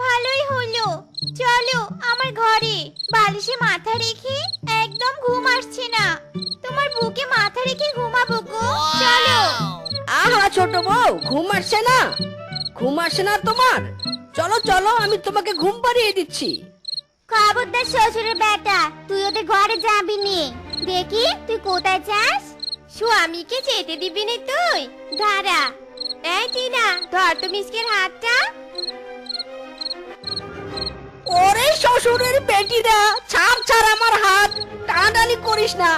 ভালোই হলো। চলো আমার ঘরে। বালিশে মাথা রেখে একদম ঘুম আসছে না। তোমার বুকে মাথা রেখে ঘুমাবো গো। চলো। আহা ছোট বউ, ঘুম আসছে না? ঘুম আসছে না তোমার? চলো চলো, আমি তোমাকে ঘুম পাড়িয়ে দিচ্ছি। খবরদার শ্বশুরের বেটা, তুই ওদের ঘরে যাবি নি। দেখি তুই কোথায় যাস। স্বামীকে যেতে দিবি না তুই? দাঁড়া। এই টিনা, ধর তো মিসকের হাতটা। ওরে শ্বশুরের বেটিরা, ছাড় ছাড় আমার হাত, টানাটানি করিস না,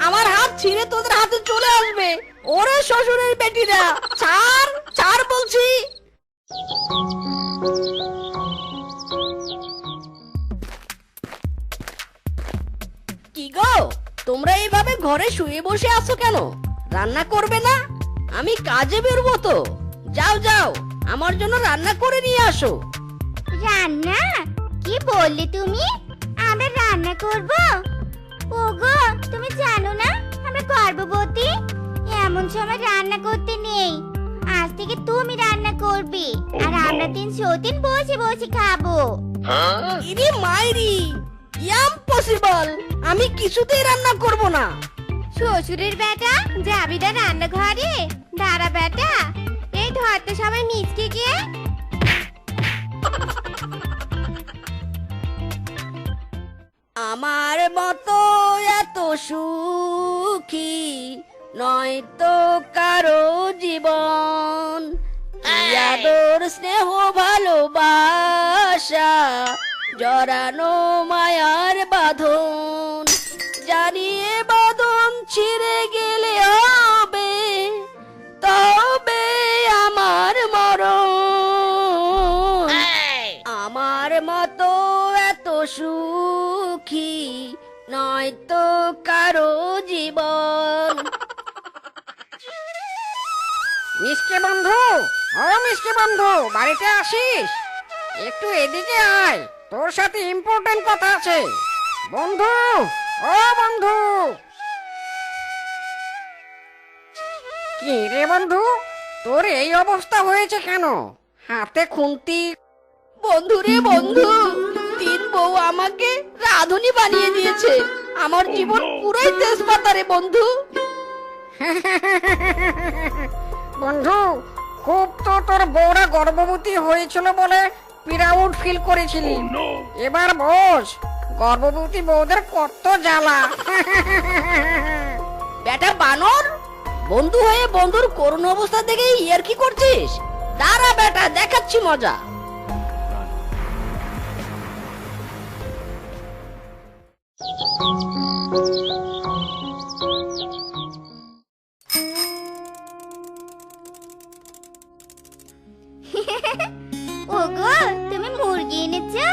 আমার হাত ছিঁড়ে তোদের হাতে চলে আসবে। ওরে শ্বশুরের বেটিরা, ছাড় ছাড় বলছি। কি গো, তোমরা এইভাবে ঘরে শুয়ে বসে আছো কেন? রান্না করবে না? আমি কাজে বেরোবো তো। যাও যাও, আমার জন্য রান্না করে নিয়ে আসো। রান্না? কি বললে তুমি? আমরা রান্না করব? ওগো, তুমি জানো না আমরা গর্ভবতী? এমন সময় রান্না করতে নেই। আজ থেকে তুমি রান্না করবে, আর আমরা 3 দিন বসে বসে খাবো। ইরে মাইরি, ইম্পসিবল, আমি কিছুতেই রান্না করব না। শ্বশুরের বেটা, যাবি না রান্নাঘরে? দাঁড়া বেটা, এই ধরতে সবাই মিচকে গিয়ে। আমার মতো এত সুখী নয়তো কারো জীবন, কি আদর স্নেহ ভালোবাসা জড়ানো মায়ার বাঁধন, জানিয়ে বাঁধন ছিঁড়ে গেলে হবে তবে আমার মরণ। আমার মতো এত সুখী নয়তো কারো জীবন। মিষ্টি বন্ধু, ও মিষ্টি বন্ধু, বাড়িতে আসিস? একটু এদিকে আয়, তোর সাথে ইম্পর্টেন্ট কথা আছে। বন্ধু, ও বন্ধু। কি রে বন্ধু, তোর এই অবস্থা হয়েছে কেন? হাতে খুন্তি। বন্ধু রে বন্ধু, 3 বউ আমাকে রাঁধুনি বানিয়ে দিয়েছে। আমার জীবন পুরোই তেজপাতা রে বন্ধু। বন্ধু, খুব তো তোর বউরা গর্ভবতী হয়েছিল বলে প্রাউড ফিল করেছিলি। এবার বোঝ গর্ভবতী বউদের কত জ্বালা। বেটা বানর, বন্ধু হয়ে বন্ধুর করুণ অবস্থা দেখে ইয়ার কি করছিস? দাঁড়া বেটা, দেখাচ্ছি মজা। ওগো, তুমি মুরগি এনেছো?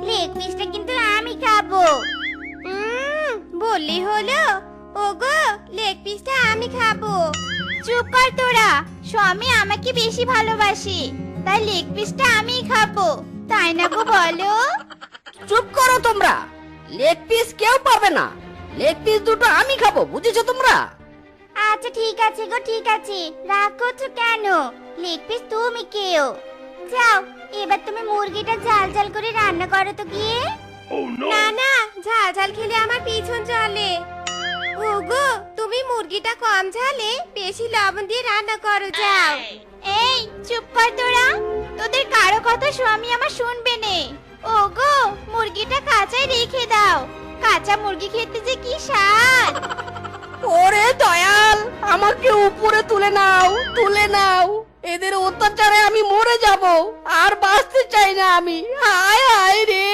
লেগ পিসটা কিন্তু আমি খাবো। বললি হলো। ওগো, লেগ পিসটা আমি খাবো। চুপ কর তোরা, স্বামী আমাকে বেশি ভালোবাসে, তাই লেগ পিসটা আমি খাবো, তাই না গো বলো? চুপ করো তোমরা, লেগ পিস কেউ পাবে না। লেগ পিস দুটো আমি খাবো, বুঝেছো তোমরা? আচ্ছা ঠিক আছে গো, ঠিক আছে, রাগ করছো কেন? লেগ পিস তুমি কেও। যাও, এবার তুমি মুরগিটা ঝাল ঝাল করে রান্না করো তো গিয়ে। না না, ঝাল ঝাল খেলে আমার পিছন চলে। ওগো, তুমি মুরগিটা কম ঝালে বেশি লবণ দিয়ে রান্না করো, যাও। এই চুপ কর তোরা, তোদের কারো কথা স্বামী আমার শুনবে নে। ওগো, মুরগিটা কাঁচাই রেখে দাও, কাঁচা মুরগি খেতে যে কি স্বাদ। ওরে দয়াল, আমাকে উপরে তুলে নাও, তুলে নাও। এদের অত্যাচারে আমি মরে যাব, আর বাঁচতে চাই না আমি। হায় হায় রে।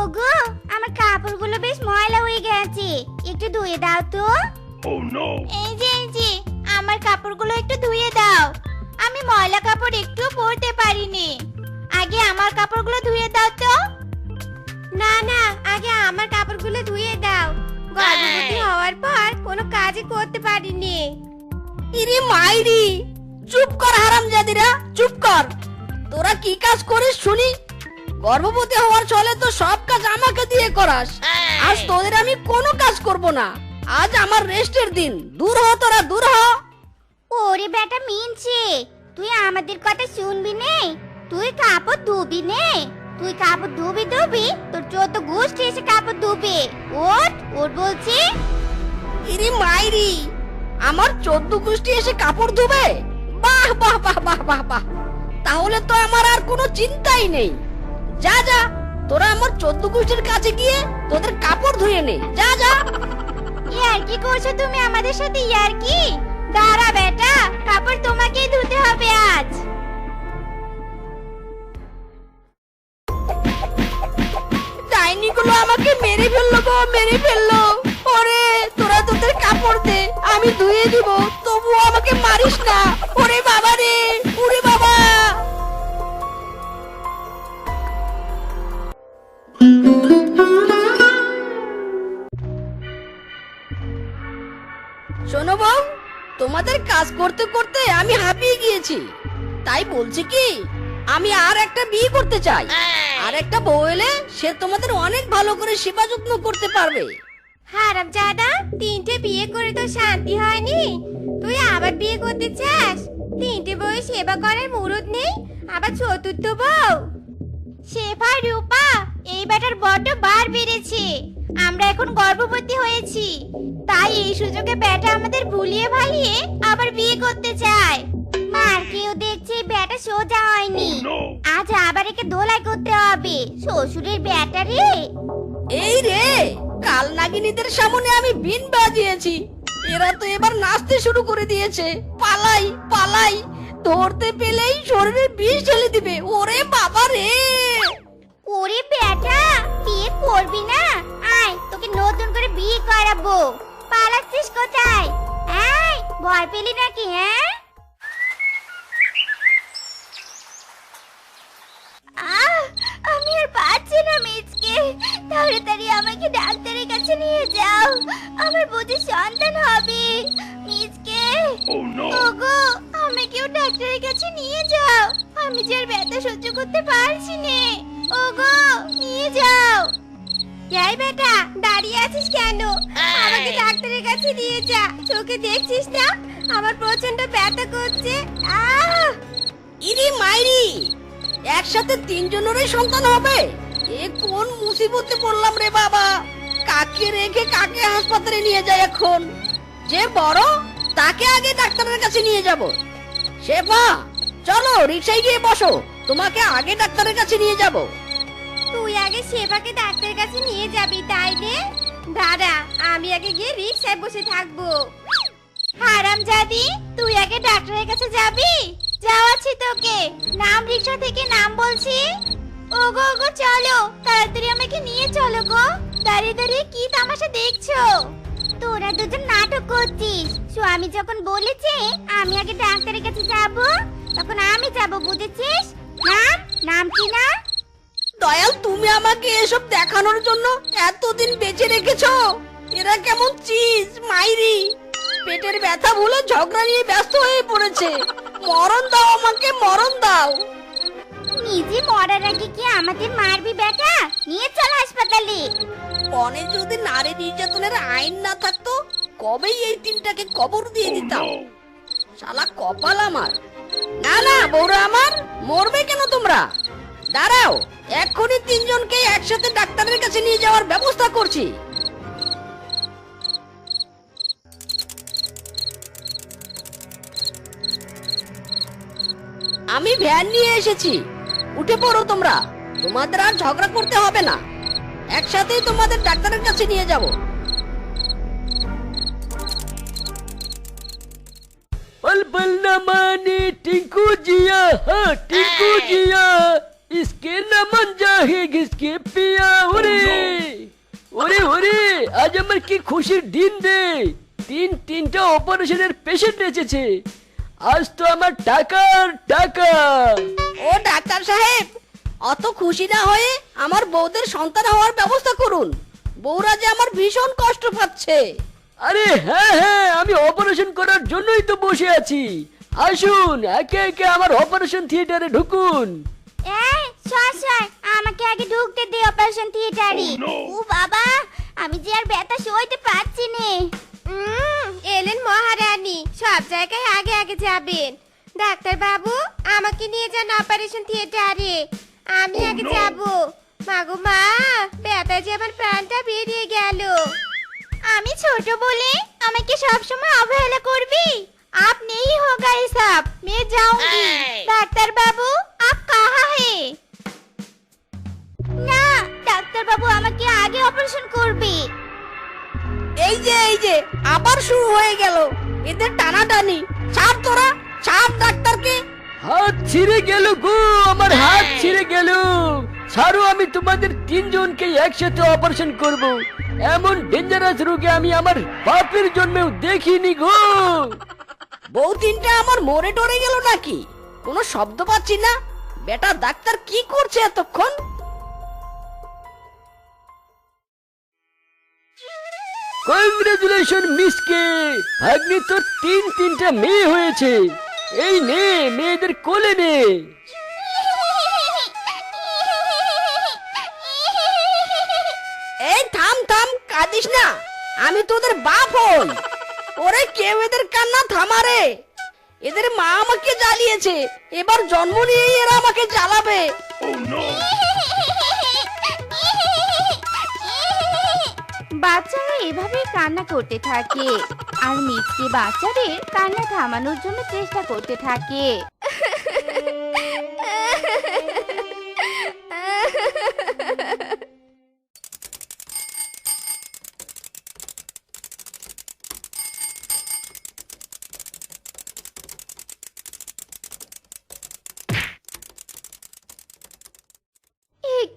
ওগো, আমার কাপড়গুলো বেশ ময়লা হয়ে গেছে, একটু ধুয়ে দাও তো। এই যে আমার কাপড়গুলো একটু ধুয়ে দাও। আমি ময়লা কাপড় একটু পরতে পারিনি। আগে আমার কাপড়গুলো ধুয়ে দাও তো। না না, আগে আমার কাপড়গুলো ধুয়ে দাও। গর্ভবতী হওয়ার পর কোনো কাজই করতে পারিনি। ইরে মাইরি, চুপ কর হারামজাদিরা, চুপ কর। তোরা কি কাজ করিস শুনি? গর্ভবতী হওয়ার চলে তো সব কাজ আমাকে দিয়ে করাস। আজ তোদের আমি কোনো কাজ করব না। আজ আমার রেস্টের দিন। দূর হ তোরা, দূর হ। ওরে বেটা মিনছে, তুই আমাদের কথা শুনবি নে? তুই কাপড় ধুবি নে? তুই কাপড় ধুবি তোর 14 গোষ্ঠী এসে কাপড় ধুবে। ওঠ ওঠ বলছি। ইরি মাইরি, আমার 14 গোষ্ঠী এসে কাপড় ধুবে? বাহ বাহ বাহ বাহ বাহ বাহ, তাহলে তো আমার আর কোনো চিন্তাই নেই। যা যা, তোরা আমার 14 গোষ্ঠীর কাছে গিয়ে তোদের কাপড় ধুয়ে নে, যা যা। ইয়ার কি করছো তুমি আমাদের সাথে? ইয়ার কি? দাঁড়া বেটা, কাপড় তোমাকেই ধুতে হবে আজ। ডাইনিগুলো আমাকে মেরে ফেললো গো, মেরে ফেললো। ওরে তোরা তোদের কাপড় দে, আমি ধুয়ে দিব, তবুও আমাকে মারিস না। ওরে বাবা রে, ওরে বাবা। শোনো বউ, তোমাদের কাজ করতে করতে আমি হাঁপিয়ে গিয়েছি, তাই বলছি কি আমি আর একটা বিয়ে করতে চাই। আর একটা বউ এলে সে তোমাদের অনেক ভালো করে সেবা যত্ন করতে পারবে। হারামজাদা, 3টে বিয়ে করে তো শান্তি হয়নি, তুই আবার বিয়ে করতে চাস? 3টে বউ সেবা করার মুরুদ নেই, আবার 4র্থ বউ। শেফা রূপা, এই বেটার বড্ড বার বেড়েছে। আমরা এখন গর্ভবতী হয়েছি, তাই এই সুযোগে বেটা আমাদের ভুলিয়ে ভালিয়ে আবার বিয়ে করতে চায়। মার কেউ দেখছে বেটা সোজা হয়নি, আজ আবার একে ধোলাই করতে হবে। শ্বশুরের বেটা রে। এই রে, কাল নাগিনীদের সামনে আমি বিন বাজিয়েছি, এরা তো এবার নাচতে শুরু করে দিয়েছে। পালাই পালাই, ধরতে পেলেই শরীরে বিষ ঢেলে দিবে। ওরে বাবা রে। ওরে বেটা, বিয়ে করবি না? আয়, তোকে নতুন করে বিয়ে করাবো। পালাচ্ছিস কোথায়? এই, ভয় পেলি নাকি? হ্যাঁ, আমি আর পারছি না মিচকে, তাড়াতাড়ি আমাকে ডাক্তারের কাছে নিয়ে যাও, আমার বুঝি সন্তান হবে। মিচকে, ওগো, আমাকেও ডাক্তারের কাছে নিয়ে যাও, আমি যে আর ব্যথা সহ্য করতে পারছি না। ওগো, নিয়ে যাও। এই বেটা, দাঁড়িয়ে আছিস কেন? আমাকে ডাক্তারের কাছে নিয়ে যা। চোখে দেখছিস না আমার প্রচন্ড ব্যথা করছে। ইরি মাইরি, একসাথে 3 জনেরই সন্তান হবে? এ কোন মুসিবতে পড়লাম রে বাবা। কাকে রেখে কাকে হাসপাতালে নিয়ে যায় এখন? যে বড় তাকে আগে ডাক্তারের কাছে নিয়ে যাব। শেফা, চলো রিকশায় গিয়ে বসো, তোমাকে আগে ডাক্তারের কাছে নিয়ে যাব। তুই আগে শেফাকে ডাক্তারের কাছে নিয়ে যাবি, তাই রে? দাঁড়া, আমি আগে গিয়ে রিকশায় বসে থাকবো। হারামজাদি, তুই আগে ডাক্তারের কাছে যাবি? যাওয়াচ্ছি তোকে, নাম রিকশা থেকে, নাম বলছি। ওগো ওগো, চলো তাড়াতাড়ি, আমাকে নিয়ে চলো গো। দাঁড়িয়ে দাঁড়িয়ে কি তামাশা দেখছো? তোরা দুজন নাটক করছিস। স্বামী যখন বলেছে আমি আগে ডাক্তারের কাছে যাব, তখন আমি যাব, বুঝেছিস? নাম, নাম কি না? দয়াল, তুমি আমাকে এসব দেখানোর জন্য এতদিন বেঁচে রেখেছো? এরা কেমন চিজ মাইরি, পেটের ব্যথা ভুলে ঝগড়া নিয়ে ব্যস্ত হয়ে পড়েছে। মরণ দাও আমাকে, মরণ দাও। নিজে মরার আগে কি আমাদের মারবি বেটা? নিয়ে চল হাসপাতালে। বনে যদি নারী নির্যাতনের আইন না থাকতো, কবেই এই 3টাকে কবর দিয়ে দিতাম। শালা কপাল আমার। না না বউরা আমার, মরবে কেন তোমরা? দাঁড়াও, এক্ষুনি 3 জনকে একসাথে ডাক্তারের কাছে নিয়ে যাওয়ার ব্যবস্থা করছি। আমি ভ্যান নিয়ে এসেছি, উঠে পড়ো তোমরা। তোমাদের আর ঝগড়া করতে হবে না, একসাথেই তোমাদের ডাক্তারের কাছে নিয়ে যাব। पल पल न माने टिंकू जिया, हाँ टिंकू जिया, इसके न मन जाहे घिसके पिया। ওরে ওরে ওরে, আজ আমার কি খুশির দিন রে। 3টা অপারেশনের পেশেন্ট এসেছে, আজ তো আমার টাকার টাকা। ও ডাক্তার সাহেব, অত খুশি না হয়ে আমার বউদের সন্তান হওয়ার ব্যবস্থা করুন। বউরা যে আমার ভীষণ কষ্ট পাচ্ছে। আরে হ্যাঁ হ্যাঁ, আমি অপারেশন করার জন্যই তো বসে আছি। আসুন, একে একে আমার অপারেশন থিয়েটারে ঢুকুন। এই সর সর, আমাকে আগে ঢুকতে দে অপারেশন থিয়েটারে। ও বাবা, আমি যে আর ব্যথা সইতে পারছি না। এলেন মহারানী, সব জায়গায় আগে আগে আগে যাবেন। ডাক্তার বাবু, আমাকে নিয়ে যান অপারেশন থিয়েটারে। আমি আগে যাব। মাগো মা, ব্যথায় যে আমার প্রাণটা বেরিয়ে গেল। আমি ছোট বলে আমাকে সব সময় অবহেলা করবি? आप नहीं होगा ये सब। मैं जाऊंगी। ডাক্তার বাবু, आप कहाँ है? না, ডাক্তার বাবু আমাকে আগে অপারেশন করবে। এই যে আবার শুরু হয়ে গেল এদের টানাটানি। ছাড় তোরা, ছাড় ডাক্তারকে। হাত ছিঁড়ে গেল গো, আমার হাত ছিঁড়ে গেল। ছাড়ো, আমি তোমাদের তিনজনকে একসাথে অপারেশন করব। এমন ডেঞ্জারাস রোগে আমি আমার বাপের জন্মেও দেখিনি গো। বউ তিনটা আমার মরে টরে গেল নাকি? কোনো শব্দ পাচ্ছি না। বেটা ডাক্তার কি করছে এতক্ষণ? কংগ্রেচুলেশন মিসকে, ভাগ্নি তোর তিনটা মেয়ে হয়েছে। এই নে, মেয়েদের কোলে নে। এই থাম থাম, কাঁদিস না। আমি তোদের বাপ হই। ওরে কেউ এদের কান্না থামারে। এদের মা আমাকে জ্বালিয়েছে, এবার জন্ম নিয়েই এরা আমাকে জ্বালাবে। বাচ্চারা এভাবে কান্না করতে থাকে আর মিচকে বাচ্চাদের কান্না থামানোর জন্য চেষ্টা করতে থাকে।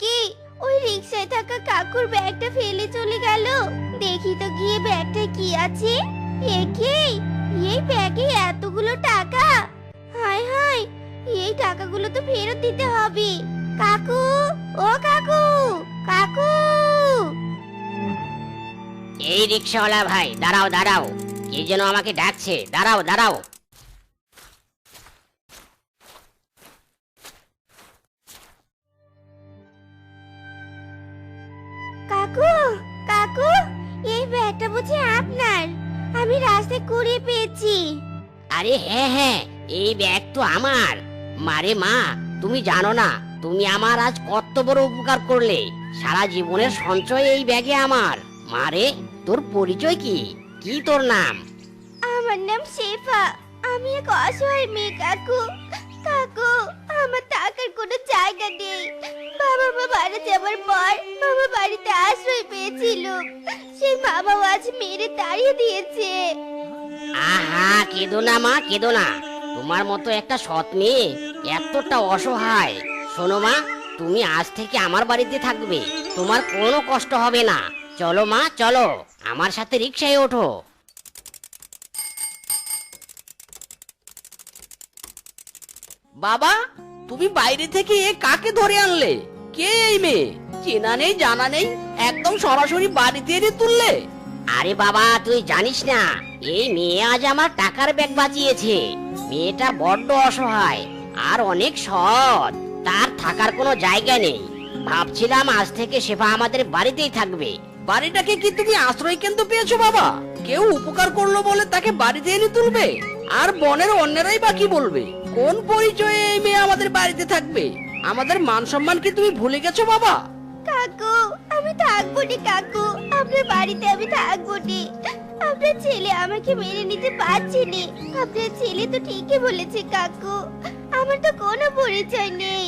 কি, ওই রিকশায় থাকা কাকুর ব্যাগটা ফেলে চলে গেল। দেখি তো গিয়ে ব্যাগটা কি আছে। কি, এই ব্যাগে এতগুলো টাকা। হায় হায়, এই টাকাগুলো তো ফেরত দিতে হবে। কাকু, ও কাকু, কাকু। এই রিকশাওয়ালা ভাই, দাঁড়াও দাঁড়াও, কে যেন আমাকে ডাকছে। দাঁড়াও দাঁড়াও। কাকু, কাকু, এই ব্যাগটা বুঝি আপনার? আমি রাস্তায় কুড়িয়ে পেয়েছি। আরে হ্যাঁ হ্যাঁ, এই ব্যাগ তো আমার। মারে মা, তুমি জানো না তুমি আমার আজ কত বড় উপকার করলে। সারা জীবনের সঞ্চয় এই ব্যাগে আমার। মারে, তোর পরিচয় কি? কি তোর নাম? আমার নাম শেফা। আমি এক অসহায় মেয়ে কাকু। কাকু, আমার থাকার কোনো জায়গা নেই। বাবা মা মারা যাওয়ার পর মামা বাড়িতে আশ্রয় পেয়েছিল। সেই মামাও আজ মেরে তাড়িয়ে দিয়েছে। আহা, কেঁদো না মা, কেঁদো না। তোমার মতো একটা সৎ মেয়ে এতটা অসহায়। শোনো মা, তুমি আজ থেকে আমার বাড়িতে থাকবে। তোমার কোনো কষ্ট হবে না। চলো মা, চলো আমার সাথে রিকশায় ওঠো। বাবা, তুমি বাইরে থেকে এ কাকে ধরে আনলে? কে এই মেয়ে? চেনা নেই জানা নেই, একদম সরাসরি বাড়িতে এনে তুললে। আরে বাবা, তুই জানিস না এই মেয়ে আজ আমার টাকার ব্যাগ বাঁচিয়েছে। মেয়েটা বড্ড অসহায় আর অনেক সৎ। তার থাকার কোনো জায়গা নেই। ভাবছিলাম আজ থেকে শেফা আমাদের বাড়িতেই থাকবে। বাড়িটাকে কি তুমি আশ্রয় কেন্দ্র পেয়েছো বাবা? কেউ উপকার করলো বলে তাকে বাড়িতে এনে তুলবে? আর বনের অন্যরাই বা কি বলবে? কোন পরিচয়ে এই মেয়ে আমাদের বাড়িতে থাকবে? আমাদের মান সম্মান কি তুমি ভুলে গেছো বাবা? কাকু, আমি থাকবো নি কাকু। আপনার বাড়িতে আমি থাকবো নি। আপনার ছেলে আমাকে মেনে নিতে পারছে নি। আপনার ছেলে তো ঠিকই বলেছে কাকু, আমার তো কোনো পরিচয় নেই।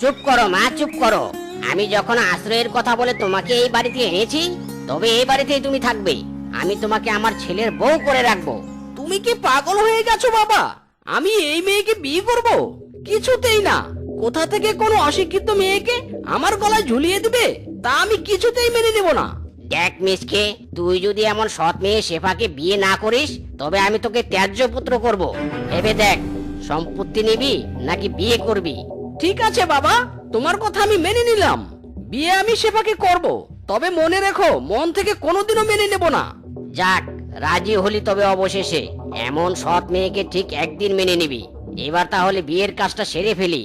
চুপ করো মা, চুপ করো। আমি যখন আশ্রয়ের কথা বলে তোমাকে এই বাড়িতে এনেছি, তবে এই বাড়িতেই তুমি থাকবে। আমি তোমাকে আমার ছেলের বউ করে রাখবো। তুমি কি পাগল হয়ে গেছো বাবা? আমি এই মেয়েকে বিয়ে করব? কিছুতেই না। কোথা থেকে কোনো অশিক্ষিত মেয়েকে আমার গলায় ঝুলিয়ে দিবে, তা আমি কিছুতেই মেনে নেব না। দেখ মিসকে, তুই যদি এমন সৎ মেয়ে শেফাকে বিয়ে না করিস, তবে আমি তোকে ত্যায্য পুত্র করব। ভেবে দেখ, সম্পত্তি নিবি নাকি বিয়ে করবি। ঠিক আছে বাবা, তোমার কথা আমি মেনে নিলাম। বিয়ে আমি শেফাকে করব, তবে মনে রেখো মন থেকে কোনোদিনও মেনে নেব না। যাক, রাজি হলি তবে অবশেষে। এমন সৎ মেয়েকে ঠিক একদিন মেনে নিবি। এবার তাহলে বিয়ের কাজটা সেরে ফেলি।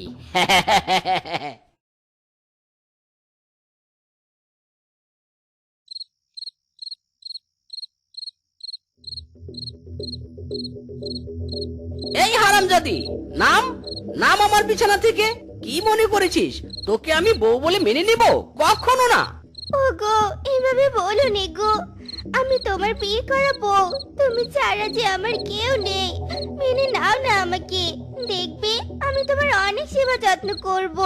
হারামজাদি, নাম নাম আমার বিছানা থেকে। কি মনে করেছিস তোকে আমি বউ বলে মেনে নিব? কখনো না। ওগো এভাবে বলো নে গো, আমি তোমার বিয়ে করা বউ, তুমি ছাড়া যে আমার কেউ নেই। মেনে নাও না আমাকে, দেখবে আমি তোমার অনেক সেবা যত্ন করব।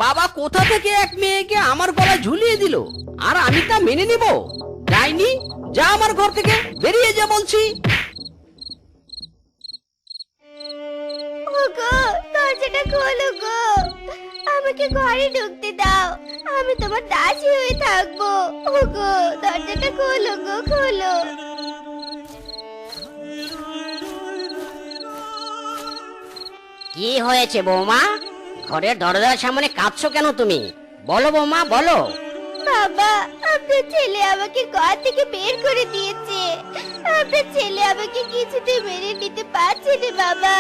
বাবা কোথা থেকে এক মেয়েকে আমার গলায় ঝুলিয়ে দিল, আর আমি তা মেনে নিব? যাইনি, যা আমার ঘর থেকে, বেরিয়ে যা বলছি। ওগো দরজাটা খোলো গো, আমাকে ঘরে ঢুকতে দাও, আমি তোমার দাসী হয়ে থাকবো। ওগো দরজাটা খোলো গো, খোলো। কি হয়েছে বৌমা? ঘরের দরজার সামনে কাঁদছো কেন তুমি? বলো বৌমা, বলো। বাবা আপনার ছেলে আমাকে ঘর থেকে বের করে দিয়েছে, আপনার ছেলে আমাকে কিছুতে মেনে নিতে পারছে না বাবা।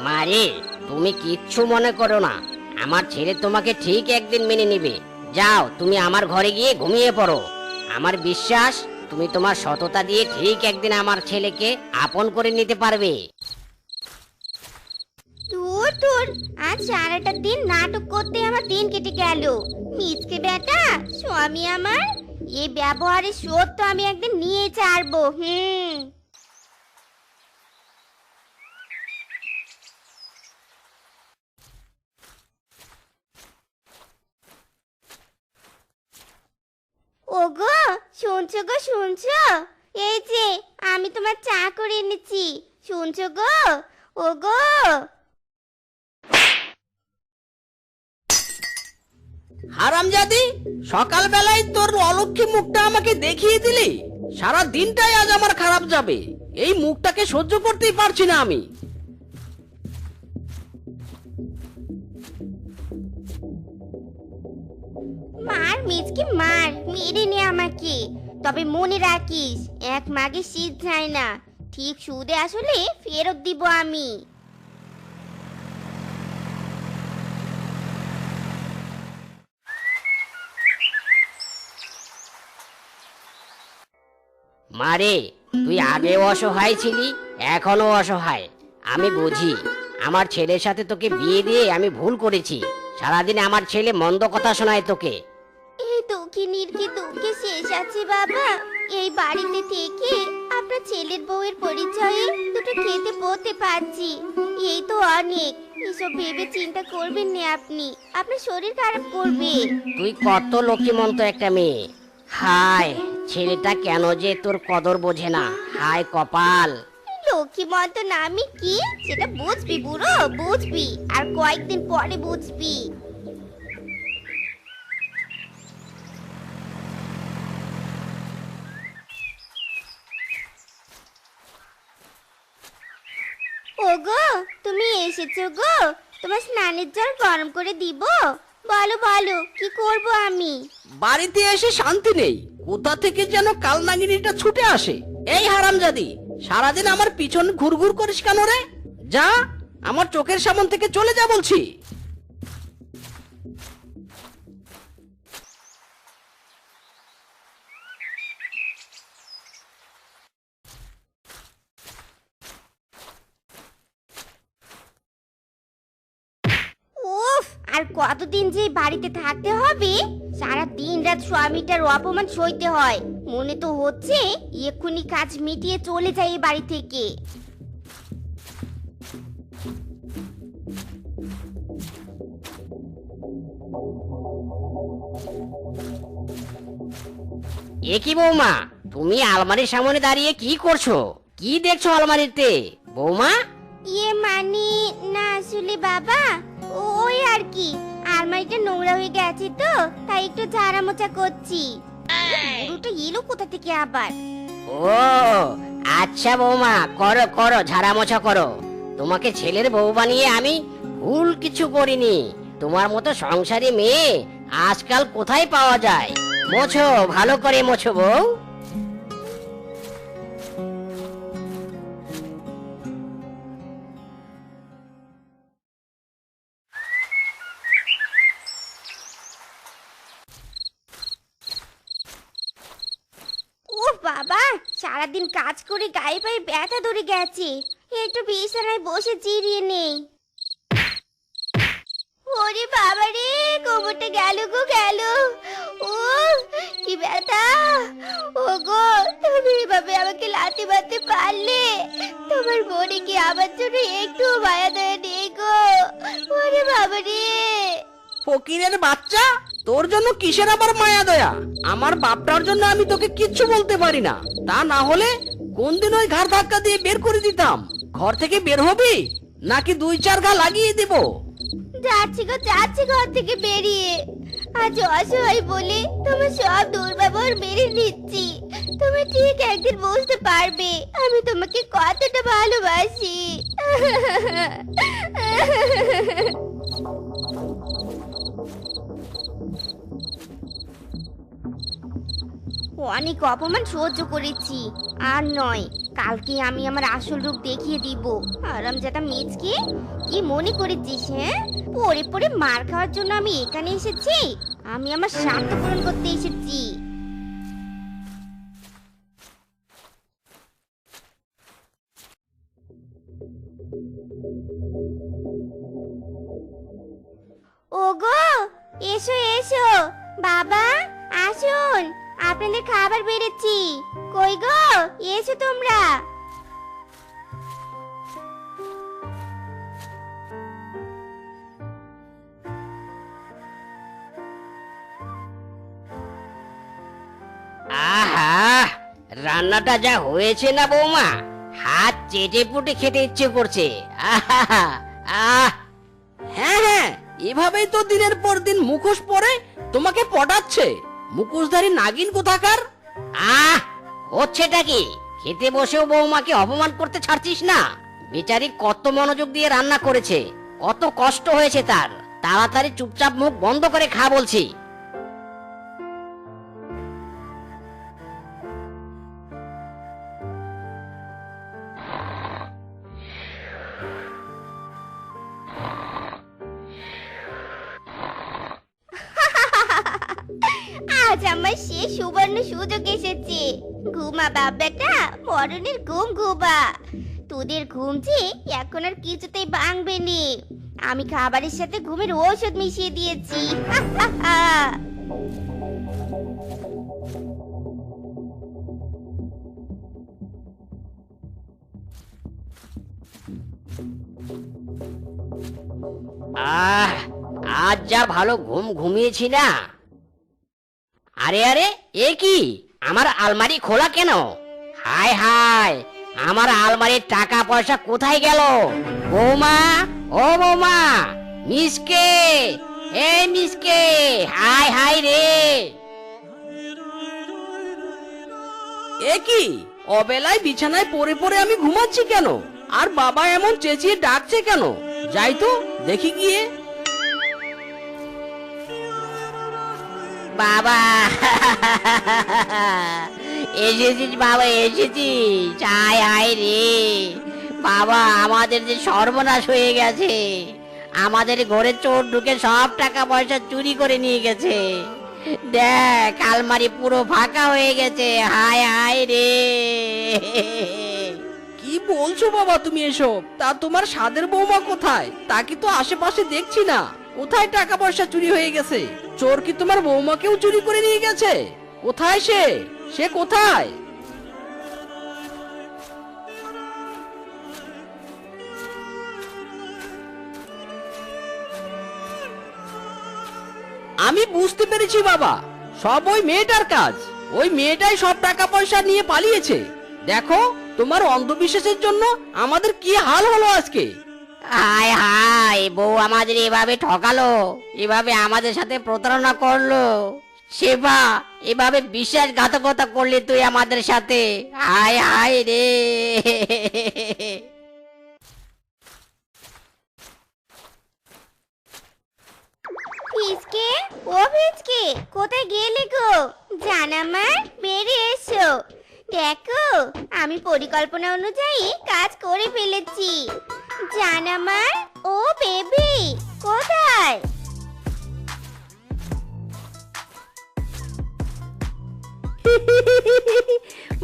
মারে, তুমি কিচ্ছু মনে করো না, আমার ছেলে তোমাকে ঠিক একদিন মেনে নিবে। যাও, তুমি আমার ঘরে গিয়ে ঘুমিয়ে পড়ো। আমার বিশ্বাস তুমি তোমার সততা দিয়ে ঠিক একদিন আমার ছেলেকে আপন করে নিতে পারবে। দূর দূর, আজ সারাটা দিন নাটক করতে আমার দিন কেটে গেল। মিচকে বেটা স্বামী আমার, এই ব্যবহারের শোধ তো আমি একদিন নিয়ে ছাড়বো। ওগো শুনছো গো, শুনছো? এই যে আমি তোমার চা করে এনেছি, শুনছো গো? ওগো হারামজাদি, সকালবেলায় তোর অলক্ষী মুখটা আমাকে দেখিয়ে দিলি। সারা দিনটাই আজ আমার খারাপ যাবে। এই মুখটাকে সহ্য করতেই পারছি না আমি। মার মিচকে মার, মেরে নে আমাকে, তবে মনে রাখিস এক মাগে শীত যায় না, ঠিক সুদে আসলে ফেরত দিব আমি। মারে, তুই আগেও অসহায় ছিলি, এখনো অসহায়। আমি বুঝি, আমার ছেলের সাথে তোকে বিয়ে দিয়ে আমি ভুল করেছি। সারাদিন আমার ছেলে মন্দ কথা শোনায় তোকে। এই দুঃখিনীর কি দুঃখে শেষ আছে বাবা? এই বাড়িতে থেকে আপনার ছেলের বউয়ের পরিচয়ে দুটো খেতে পড়তে পারছি, এই তো অনেক। এসব ভেবে চিন্তা করবেন না আপনি, আপনার শরীর খারাপ করবে। তুই কত লক্ষ্মীমন্ত একটা মেয়ে। হায়, ছেলেটা কেন যে তোর কদর বোঝে না। হায় কপাল। লক্ষ্মী মন্ত নামই কি সেটা বুঝবি বুড়ো, বুঝবি, আর কয়েকদিন পরে বুঝবি। ওগো তুমি এসেছো গো, তোমার স্নানের জল গরম করে দিব? বলো বলো, কি করব আমি? বাড়িতে এসে শান্তি নেই, কোথা থেকে যেন কালনাগিনীটা ছুটে আসে। এই হারামজাদি, সারাদিন আমার পিছন ঘুরঘুর করিস কেন রে? যা, আমার চোখের সামন থেকে চলে যা বলছি। উফ, আর কতদিন যে এই বাড়িতে থাকতে হবে? সারা দিন রাত স্বামীটার অপমান সইতে হয়। মনে তো হচ্ছে এক্ষুনি কাজ মিটিয়ে চলে যায় এই বাড়ি থেকে। এ কি বৌমা, তুমি আলমারির সামনে দাঁড়িয়ে কি করছো? কি দেখছো আলমারিতে বৌমা? ইয়ে মানে না, আসলে বাবা ওই আর কি, আলমারিটা নোংরা হয়ে গেছে তো তাই একটু ঝাড়া মোছা করছি। বুড়োটা এলো কোথা থেকে আবার? ও আচ্ছা বৌমা, করো করো, ঝাড়া মোছা করো। তোমাকে ছেলের বউ বানিয়ে আমি ভুল কিছু করিনি। তোমার মতো সংসারী মেয়ে আজকাল কোথায় পাওয়া যায়? মোছো, ভালো করে মোছো বউ। ও বাবা, সারাদিন কাজ করে গায়ে পায়ে ব্যথা ধরে গেছে, একটু বিছানায় বসে জিরিয়ে নেই। ওরে বাবা রে, কোমরটা গেল গো গেল। ও কি ব্যথা! ও গো, তুমি এভাবে আমাকে লাথি মারতে পারলে? তোমার মনে কি আমার জন্য একটু মায়া দয়া নেই গো? ওরে বাবা রে! ফকিরের বাচ্চা, তোর জন্য কিসের আবার মায়া দয়া? আমার বাপটার জন্য আমি তোকে কিচ্ছু বলতে পারি না। তা না হলে কোন দিন ওই ঘাড় ধাক্কা দিয়ে বের করে দিতাম। ঘর থেকে বের হবি নাকি 2-4 ঘা লাগিয়ে দিব? যাচ্ছি গো, যাচ্ছি ঘর থেকে বেরিয়ে। আজ অসহায় বলে তোমার সব দুর্ব্যবহার মেনে নিচ্ছি। তুমি ঠিক একদিন বুঝতে পারবে আমি তোমাকে কতটা ভালোবাসি। অনেক অপমান সহ্য করেছি, আর নয়। কালকে আমি আমার আসল রূপ দেখিয়ে দিব। আরামজাদা মেজকে কি মনে করেছিস? হ্যাঁ, পরে পরে মার খাওয়ার জন্য আমি এখানে এসেছি? আমি আমার স্বার্থ পূরণ করতে এসেছি। ওগো, এসো এসো। বাবা, আসুন, আপনাদের খাবার বেড়েছি। কই গো, এসো তোমরা। আহা, রান্নাটা যা হয়েছে না বৌমা, হাত চেটে পুটে খেতে ইচ্ছে করছে। আহা, আহ, হ্যাঁ হ্যাঁ, এভাবেই তো দিনের পর দিন মুখোশ পরে তোমাকে পটাচ্ছে। মুখোশধারী নাগিন কোথাকার। আহ, হচ্ছেটা কি? খেতে বসেও বৌমাকে অপমান করতে ছাড়ছিস না? বেচারি কত মনোযোগ দিয়ে রান্না করেছে, কত কষ্ট হয়েছে তার। তাড়াতাড়ি চুপচাপ মুখ বন্ধ করে খা বলছি। আজ আমার সে সুবর্ণ সুযোগ এসেছে। ঘুমা বাপ বেটা, মরণের ঘুম ঘুমা। তোদের ঘুম যে এখন আর কিছুতেই ভাঙবে নি। আমি খাবারের সাথে ঘুমের ঔষধ মিশিয়ে দিয়েছি। আহ, আজ যা ভালো ঘুম ঘুমিয়েছি না। আরে আরে, এ কি? আমার আলমারি খোলা কেন? হায় হায়, আমার আলমারির টাকা পয়সা কোথায় গেল? বৌমা, ও বৌমা, মিসকে, এই মিসকে, হায় হায় রে! এ কি, অবেলায় বিছানায় পড়ে পড়ে আমি ঘুমাচ্ছি কেন? আর বাবা এমন চেঁচিয়ে ডাকছে কেন? যাই তো দেখি গিয়ে। বাবা, এসেছিস বাবা, এসেছিস? হায় হায় রে! বাবা, আমাদের যে সর্বনাশ হয়ে গেছে। আমাদের ঘরে চোর ঢুকে সব টাকা পয়সা চুরি করে নিয়ে গেছে। দেখ, আলমারি পুরো ফাঁকা হয়ে গেছে। হায় হায় রে! কি বলছো বাবা তুমি এসব? তা তোমার সাদের বৌমা কোথায়? তাকে তো আশেপাশে দেখছি না। কোথায় টাকা পয়সা চুরি হয়ে গেছে? চোর কি তোমার বৌমাকেও চুরি করে নিয়ে গেছে? কোথায় সে? সে কোথায়? আমি বুঝতে পেরেছি বাবা, সব ওই মেয়েটার কাজ। ওই মেয়েটাই সব টাকা পয়সা নিয়ে পালিয়েছে। দেখো, তোমার অন্ধবিশ্বাসের জন্য আমাদের কি হাল হলো আজকে। হায় হায়, বউ আমাদের এভাবে ঠকালো, এভাবে আমাদের সাথে প্রতারণা করলো। সেবা, এভাবে বিশ্বাসঘাতকতা করলি তুই আমাদের সাথে। হায় হায় রে! ফিসকে, ও ফিসকে, কোথায় গেলে গো? জানামার, বেরিয়ে এসো। দেখো, আমি পরিকল্পনা অনুযায়ী কাজ করে ফেলেছি। জানামার, ও বেবি, কোথায়?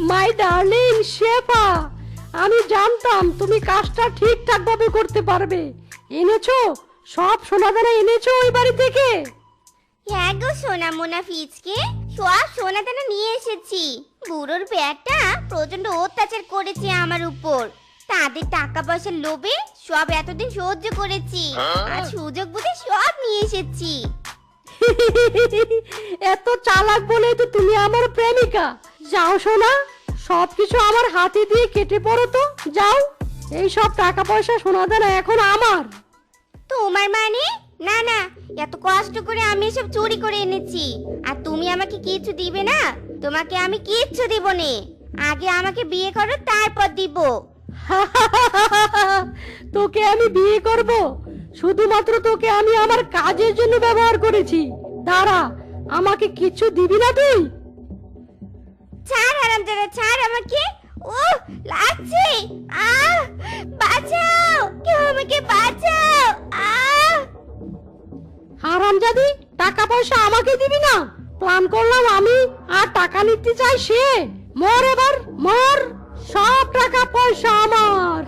মাই ডার্লিং শেফা, আমি জানতাম তুমি কাজটা ঠিকঠাক ভাবে করতে পারবে। এনেছো সব সোনাদানা এনেছো ওই বাড়ি থেকে? হ্যাঁ গো সোনা মোনা ফিজকে সব সোনা দানা নিয়ে এসেছি। বুড়োর ব্যাগটা প্রচন্ড অত্যাচার করেছে আমার উপর। তাদের টাকা পয়সার লোভে সব এতদিন সহ্য করেছি, আর সুযোগ বুঝে সব নিয়ে এসেছি। এত চালাক বলে তো তুমি আমার প্রেমিকা। যাও সোনা, সবকিছু আমার হাতে দিয়ে কেটে পড়ো তো, যাও। এই সব টাকা পয়সা সোনাদানা এখন আমার। তোমার মানে? না না, এত কষ্ট করে আমি এসব চুরি করে এনেছি, আর তুমি আমাকে কিছু দিবে না? তোমাকে আমি কিচ্ছু দিব না। আগে আমাকে বিয়ে করো, তারপর দিব। তোকে আমি বিয়ে করব? শুধুমাত্র তোকে আমি আমার কাজের জন্য ব্যবহার করেছি। দাঁড়া, আমাকে কিছু দিবি না তুই? ছাড় হারামজাদা, ছাড় আমাকে। ও লাগছে, বাঁচাও, কেউ আমাকে বাঁচাও। হারামজাদি, টাকা পয়সা আমাকে দিবি না? প্ল্যান করলাম আমি, আর টাকা নিতে চাই সে। মর এবার, মর। সব টাকা পয়সা আমার।